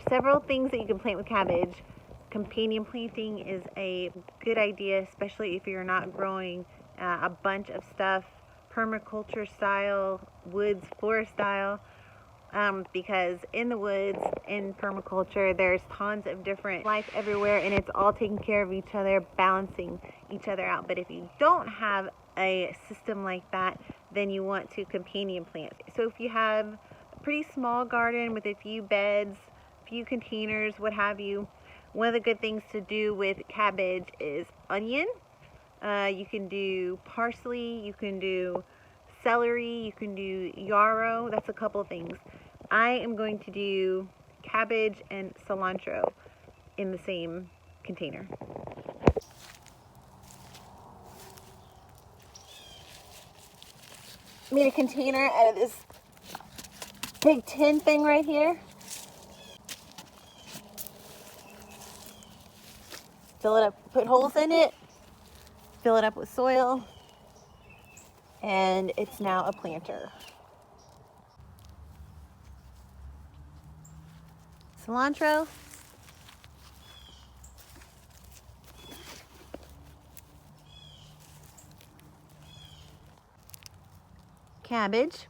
several things that you can plant with cabbage. Companion planting is a good idea, especially if you're not growing a bunch of stuff permaculture style, woods, forest style, because in the woods, in permaculture, there's tons of different life everywhere, and it's all taking care of each other, balancing each other out. But if you don't have a system like that, then you want to companion plant. So if you have a pretty small garden with a few beds, few containers, what have you, one of the good things to do with cabbage is onion. You can do parsley, you can do celery, you can do yarrow. That's a couple of things. I am going to do cabbage and cilantro in the same container. Made a container out of this big tin thing right here. Fill it up, put holes in it, fill it up with soil, and it's now a planter. Cilantro. Cabbage.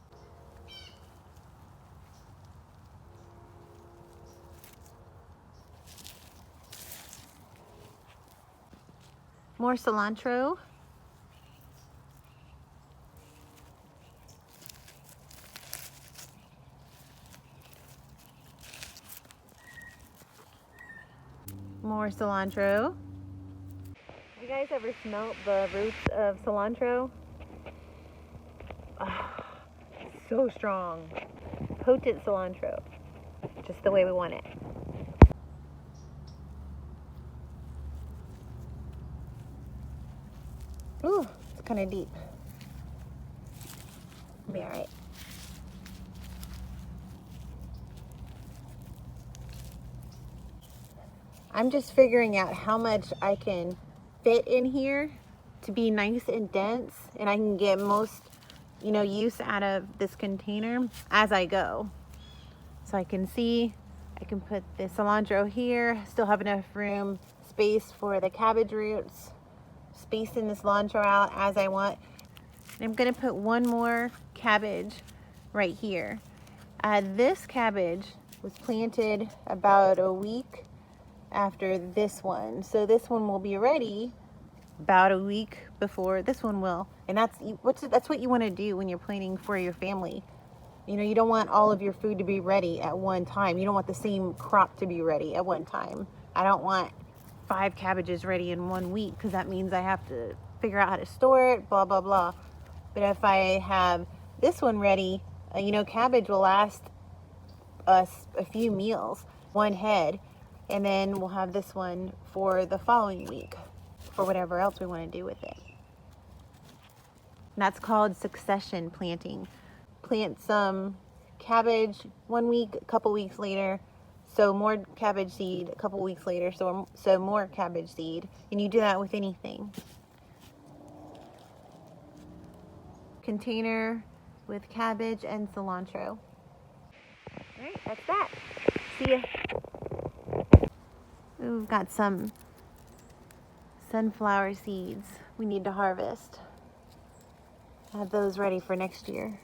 More cilantro. More cilantro. Have you guys ever smelt the roots of cilantro? Oh, so strong. Potent cilantro. Just the way we want it. Ooh, it's kind of deep. Be all right. I'm just figuring out how much I can fit in here to be nice and dense, and I can get most, use out of this container as I go. So I can see, I can put the cilantro here, still have enough room, space for the cabbage roots, spacing the cilantro out as I want. And I'm gonna put one more cabbage right here. This cabbage was planted about a week after this one. So this one will be ready about a week before this one will. And that's what you want to do when you're planting for your family. You don't want all of your food to be ready at one time. You don't want the same crop to be ready at one time. I don't want 5 cabbages ready in 1 week, because that means I have to figure out how to store it, blah, blah, blah. But if I have this one ready, cabbage will last us a few meals, one head. And then we'll have this one for the following week for whatever else we want to do with it. And that's called succession planting. Plant some cabbage 1 week, a couple weeks later, sow more cabbage seed, a couple weeks later, sow more cabbage seed. And you do that with anything. Container with cabbage and cilantro. All right, that's that. See ya. We've got some sunflower seeds we need to harvest. Have those ready for next year.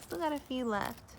Still got a few left.